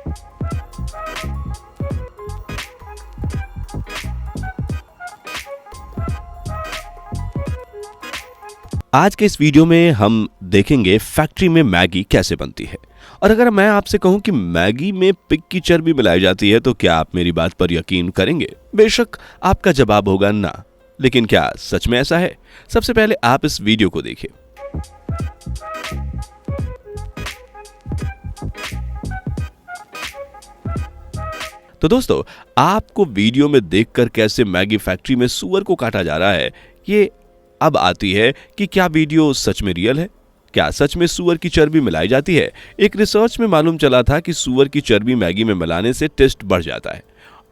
आज के इस वीडियो में हम देखेंगे फैक्ट्री में मैगी कैसे बनती है। और अगर मैं आपसे कहूं कि मैगी में पिग की चर्बी मिलाई जाती है तो क्या आप मेरी बात पर यकीन करेंगे? बेशक आपका जवाब होगा ना, लेकिन क्या सच में ऐसा है? सबसे पहले आप इस वीडियो को देखिए। तो दोस्तों, आपको वीडियो में देखकर कैसे मैगी फैक्ट्री में सूअर को काटा जा रहा है, ये अब आती है कि क्या वीडियो सच में रियल है? क्या सच में सूअर की चर्बी मिलाई जाती है? एक रिसर्च में मालूम चला था कि सूअर की चर्बी मैगी में मिलाने से टेस्ट बढ़ जाता है।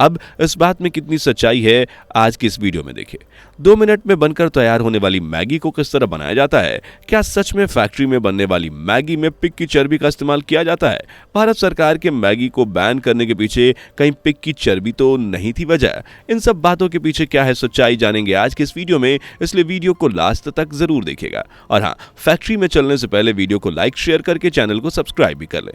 अब इस बात में कितनी सच्चाई है, आज की इस वीडियो में देखिए। 2 मिनट में बनकर तैयार होने वाली मैगी को किस तरह बनाया जाता है? क्या सच में फैक्ट्री में बनने वाली मैगी में पिग की चर्बी का इस्तेमाल किया जाता है? भारत सरकार के मैगी को बैन करने के पीछे कहीं पिग की चर्बी तो नहीं थी वजह? इन सब बातों के पीछे क्या है सच्चाई, जानेंगे आज के इस वीडियो में, इसलिए वीडियो को लास्ट तक जरूर देखिएगा। और हाँ, फैक्ट्री में चलने से पहले वीडियो को लाइक शेयर करके चैनल को सब्सक्राइब भी कर लें।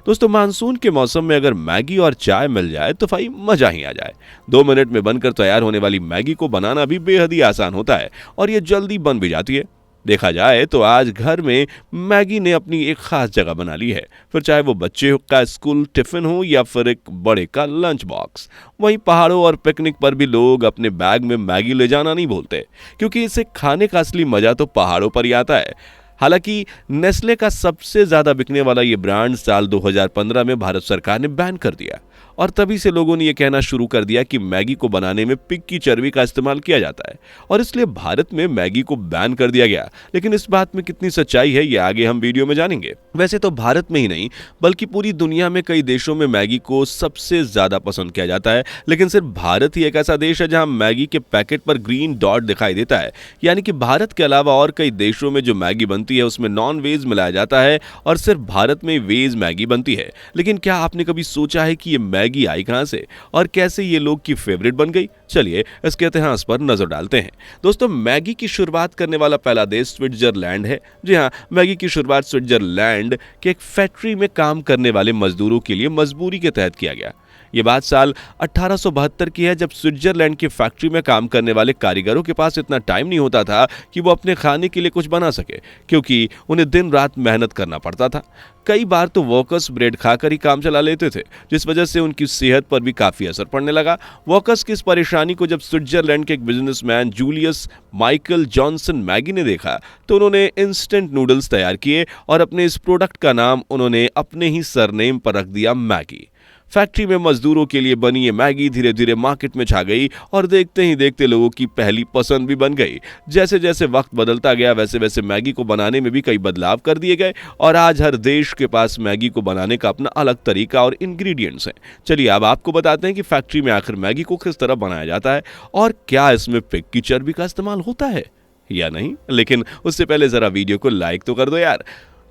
दोस्तों, मानसून के मौसम में अगर मैगी और चाय मिल जाए तो भाई मजा ही आ जाए। 2 मिनट में बनकर तैयार होने वाली मैगी को बनाना भी बेहद ही आसान होता है और ये जल्दी बन भी जाती है। देखा जाए तो आज घर में मैगी ने अपनी एक खास जगह बना ली है, फिर चाहे वो बच्चे का स्कूल टिफिन हो या फिर एक बड़े का लंच बॉक्स। वहीं पहाड़ों और पिकनिक पर भी लोग अपने बैग में मैगी ले जाना नहीं भूलते, क्योंकि इसे खाने का असली मजा तो पहाड़ों पर ही आता है। हालांकि नेस्ले का सबसे ज्यादा बिकने वाला ये ब्रांड साल 2015 में भारत सरकार ने बैन कर दिया और तभी से लोगों ने यह कहना शुरू कर दिया कि मैगी को बनाने में पिग की चर्बी का इस्तेमाल किया जाता है और इसलिए भारत में मैगी को बैन कर दिया गया। लेकिन इस बात में कितनी सच्चाई है, ये आगे हम वीडियो में जानेंगे। वैसे तो भारत में ही नहीं बल्कि पूरी दुनिया में कई देशों में मैगी को सबसे ज्यादा पसंद किया जाता है, लेकिन सिर्फ भारत ही एक ऐसा देश है जहां मैगी के पैकेट पर ग्रीन डॉट दिखाई देता है। यानी कि भारत के अलावा और कई देशों में जो मैगी बनती है उसमें नॉन वेज मिलाया जाता है और सिर्फ भारत में वेज मैगी बनती है। लेकिन क्या आपने कभी सोचा है कि ये मैगी आई कहां से और कैसे ये लोग की फेवरेट बन गई? चलिए इसके इतिहास पर नजर डालते हैं। दोस्तों, मैगी की शुरुआत करने वाला पहला देश स्विट्जरलैंड है। जी हां, मैगी की शुरुआत स्विट्जरलैंड के एक फैक्ट्री में काम करने वाले मजदूरों के लिए मजबूरी के तहत किया गया। ये बात साल 1872 की है, जब स्विट्जरलैंड की फैक्ट्री में काम करने वाले कारीगरों के पास इतना टाइम नहीं होता था कि वो अपने खाने के लिए कुछ बना सके, क्योंकि उन्हें दिन रात मेहनत करना पड़ता था। कई बार तो वर्कर्स ब्रेड खाकर ही काम चला लेते थे, जिस वजह से उनकी सेहत पर भी काफी असर पड़ने लगा। वर्कर्स की इस परेशानी को जब स्विट्जरलैंड के एक businessman Julius Michael Johnson Maggi ने देखा तो उन्होंने इंस्टेंट नूडल्स तैयार किए और अपने इस प्रोडक्ट का नाम उन्होंने अपने ही सरनेम पर रख दिया, मैगी। फैक्ट्री में मजदूरों के लिए बनी ये मैगी धीरे धीरे मार्केट में छा गई और देखते ही देखते लोगों की पहली पसंद भी बन गई। जैसे जैसे वक्त बदलता गया वैसे वैसे मैगी को बनाने में भी कई बदलाव कर दिए गए और आज हर देश के पास मैगी को बनाने का अपना अलग तरीका और इंग्रेडिएंट्स हैं। चलिए अब आपको बताते हैं कि फैक्ट्री में आखिर मैगी को किस तरह बनाया जाता है और क्या इसमें पिग की चर्बी का इस्तेमाल होता है या नहीं। लेकिन उससे पहले जरा वीडियो को लाइक तो कर दो यार।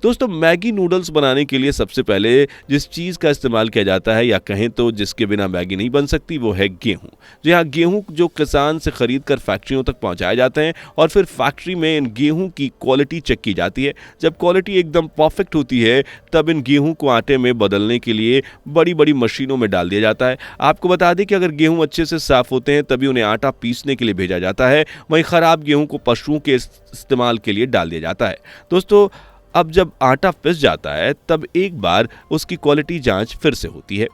दोस्तों, मैगी नूडल्स बनाने के लिए सबसे पहले जिस चीज़ का इस्तेमाल किया जाता है या कहें तो जिसके बिना मैगी नहीं बन सकती वो है गेहूं। जी हाँ, गेहूं जो किसान से खरीद कर फैक्ट्रियों तक पहुंचाए जाते हैं और फिर फैक्ट्री में इन गेहूं की क्वालिटी चेक की जाती है। जब क्वालिटी एकदम परफेक्ट होती है तब इन गेहूं को आटे में बदलने के लिए बड़ी बड़ी मशीनों में डाल दिया जाता है। आपको बता दें कि अगर गेहूँ अच्छे से साफ होते हैं तभी उन्हें आटा पीसने के लिए भेजा जाता है, वहीं खराब गेहूँ को पशुओं के इस्तेमाल के लिए डाल दिया जाता है। दोस्तों, अब जब आटा पिस जाता है तब एक बार उसकी क्वालिटी जांच फिर से होती है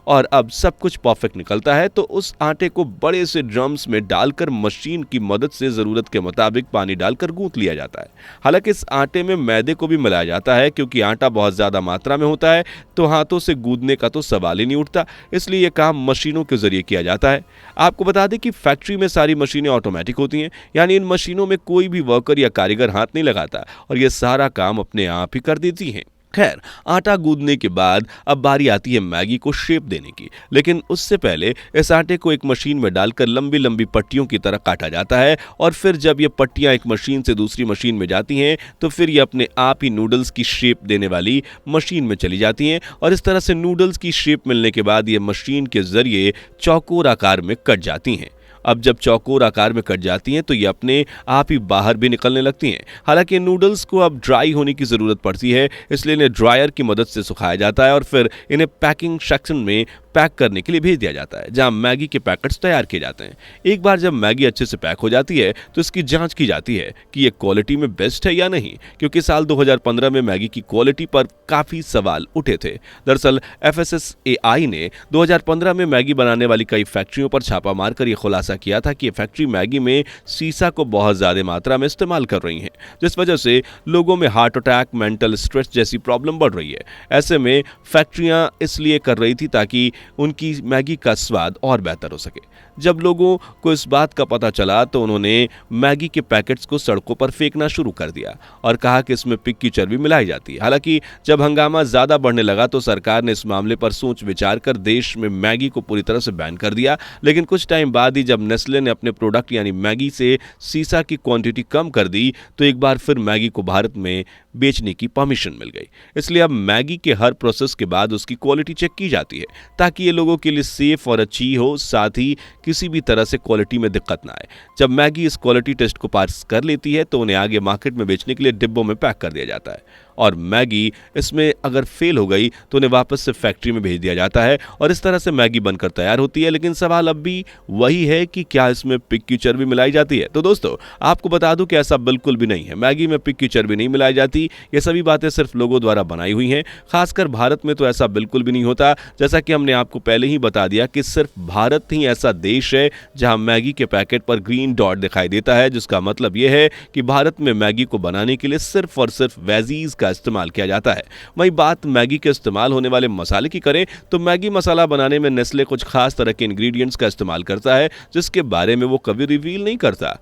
और अब सब कुछ परफेक्ट निकलता है तो उस आटे को बड़े से ड्रम्स में डालकर मशीन की मदद से जरूरत के मुताबिक पानी डालकर गूंथ लिया जाता है। हालांकि इस आटे में मैदे को भी मिलाया जाता है, क्योंकि आटा बहुत ज्यादा मात्रा में होता है तो हाथों से गूंदने का तो सवाल ही नहीं उठता, इसलिए यह काम मशीनों के जरिए किया जाता है। आपको बता दें कि फैक्ट्री में सारी मशीनें ऑटोमेटिक होती हैं, यानी इन मशीनों में कोई भी वर्कर या कारीगर हाथ नहीं लगाता और यह सारा काम अपने आप ही कर देती हैं। खैर, आटा गूंदने के बाद अब बारी आती है मैगी को शेप देने की, लेकिन उससे पहले इस आटे को एक मशीन में डालकर लंबी लंबी पट्टियों की तरह काटा जाता है और फिर जब ये पट्टियां एक मशीन से दूसरी मशीन में जाती हैं तो फिर ये अपने आप ही नूडल्स की शेप देने वाली मशीन में चली जाती हैं और इस तरह से नूडल्स की शेप मिलने के बाद ये मशीन के जरिए चौकोर आकार में कट जाती हैं अब जब चौकोर आकार में कट जाती हैं तो ये अपने आप ही बाहर भी निकलने लगती हैं। हालांकि नूडल्स को अब ड्राई होने की ज़रूरत पड़ती है, इसलिए इन्हें ड्रायर की मदद से सुखाया जाता है और फिर इन्हें पैकिंग सेक्शन में पैक करने के लिए भेज दिया जाता है, जहां मैगी के पैकेट्स तैयार किए जाते हैं। एक बार जब मैगी अच्छे से पैक हो जाती है तो इसकी जांच की जाती है कि ये क्वालिटी में बेस्ट है या नहीं, क्योंकि साल 2015 में मैगी की क्वालिटी पर काफ़ी सवाल उठे थे। दरअसल FSSAI ने 2015 में मैगी बनाने वाली कई फैक्ट्रियों पर छापा मारकर यह खुलासा किया था कि ये फैक्ट्री मैगी में सीसा को बहुत ज़्यादा मात्रा में इस्तेमाल कर रही हैं, जिस वजह से लोगों में हार्ट अटैक, मेंटल स्ट्रेस जैसी प्रॉब्लम बढ़ रही है। ऐसे में फैक्ट्रियां इसलिए कर रही थी ताकि उनकी मैगी का स्वाद और बेहतर हो सके। जब लोगों को इस बात का पता चला तो उन्होंने मैगी के पैकेट्स को सड़कों पर फेंकना शुरू कर दिया और कहा कि इसमें पिग की चर्बी मिलाई जाती है। हालांकि जब हंगामा ज्यादा बढ़ने लगा तो सरकार ने इस मामले पर सोच विचार कर देश में मैगी को पूरी तरह से बैन कर दिया। लेकिन कुछ टाइम बाद ही जब नेस्ले ने अपने प्रोडक्ट यानी मैगी से सीसा की क्वांटिटी कम कर दी तो एक बार फिर मैगी को भारत में बेचने की परमिशन मिल गई। इसलिए अब मैगी के हर प्रोसेस के बाद उसकी क्वालिटी चेक की जाती है ताकि ये लोगों के लिए सेफ और अच्छी हो, साथ ही किसी भी तरह से क्वालिटी में दिक्कत ना आए। जब मैगी इस क्वालिटी टेस्ट को पास कर लेती है तो उन्हें आगे मार्केट में बेचने के लिए डिब्बों में पैक कर दिया जाता है और मैगी इसमें अगर फेल हो गई तो उन्हें वापस से फैक्ट्री में भेज दिया जाता है और इस तरह से मैगी बनकर तैयार होती है। लेकिन सवाल अब भी वही है कि क्या इसमें पिग की चर्बी मिलाई जाती है? तो दोस्तों, आपको बता दूं कि ऐसा बिल्कुल भी नहीं है। मैगी में पिग की चर्बी नहीं मिलाई जाती। ये सभी बातें सिर्फ लोगों द्वारा बनाई हुई हैं। खासकर भारत में तो ऐसा बिल्कुल भी नहीं होता। जैसा कि हमने आपको पहले ही बता दिया कि सिर्फ भारत ही ऐसा देश है जहां मैगी के पैकेट पर ग्रीन डॉट दिखाई देता है, जिसका मतलब यह है कि भारत में मैगी को बनाने के लिए सिर्फ और सिर्फ वेजीज का इस्तेमाल किया जाता है। वहीं बात मैगी के इस्तेमाल होने वाले मसाले की करें तो मैगी मसाला बनाने में नेस्ले कुछ खास तरह के इंग्रेडिएंट्स का इस्तेमाल करता है जिसके बारे में वो कभी रिवील नहीं करता।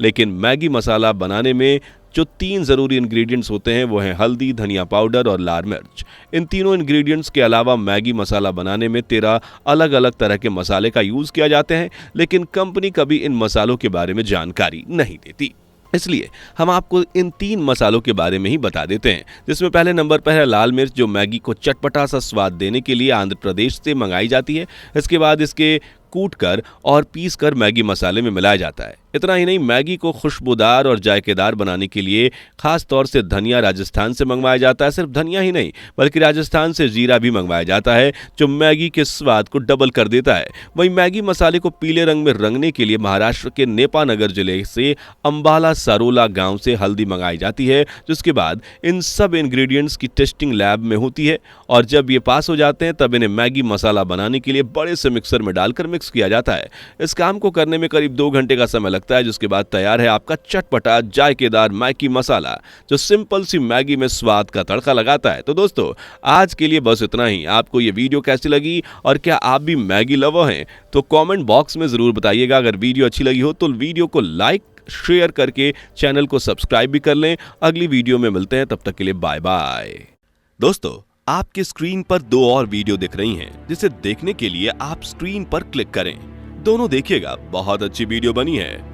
लेकिन मैगी मसाला बनाने में जो 3 जरूरी इंग्रेडिएंट्स होते हैं वो हैं हल्दी, धनिया पाउडर और लाल मिर्च। इन तीनों इंग्रेडिएंट्स के अलावा मैगी मसाला बनाने में 13 अलग अलग तरह के मसाले का यूज किया जाते हैं, लेकिन कंपनी कभी इन मसालों के बारे में जानकारी नहीं देती। इसलिए हम आपको इन 3 मसालों के बारे में ही बता देते हैं, जिसमें पहले नंबर पर है लाल मिर्च, जो मैगी को चटपटा सा स्वाद देने के लिए आंध्र प्रदेश से मंगाई जाती है। इसके बाद इसके कूटकर और पीसकर मैगी मसाले में मिलाया जाता है। इतना ही नहीं, मैगी को खुशबूदार और जायकेदार बनाने के लिए खास तौर से धनिया राजस्थान से मंगवाया जाता है। सिर्फ धनिया ही नहीं बल्कि राजस्थान से जीरा भी मंगवाया जाता है, जो मैगी के स्वाद को डबल कर देता है। वहीं मैगी मसाले को पीले रंग में रंगने के लिए महाराष्ट्र के नेपानगर जिले से अंबाला सरोला गांव से हल्दी मंगाई जाती है, जिसके बाद इन सब इंग्रेडिएंट्स की टेस्टिंग लैब में होती है और जब ये पास हो जाते हैं तब इन्हें मैगी मसाला बनाने के लिए बड़े से मिक्सर में डालकर मिक्स किया जाता है। इस काम को करने में करीब 2 घंटे का समय लगता है, जिसके बाद तैयार है आपका चटपटा जायकेदार मैगी मसाला, जो सिंपल सी मैगी में स्वाद का तड़का लगाता है। तो दोस्तों, आज के लिए बस इतना ही। आपको ये वीडियो कैसी लगी और क्या आप भी मैगी लवर हैं तो कमेंट बॉक्स में जरूर बताइएगा। अगर वीडियो अच्छी लगी हो तो वीडियो को लाइक शेयर करके चैनल को सब्सक्राइब भी कर लें। अगली वीडियो में मिलते हैं, तब तक के लिए बाय बाय। दोस्तों, आपके स्क्रीन पर 2 और वीडियो दिख रही हैं, जिसे देखने के लिए आप स्क्रीन पर क्लिक करें। दोनों देखिएगा, बहुत अच्छी वीडियो बनी है।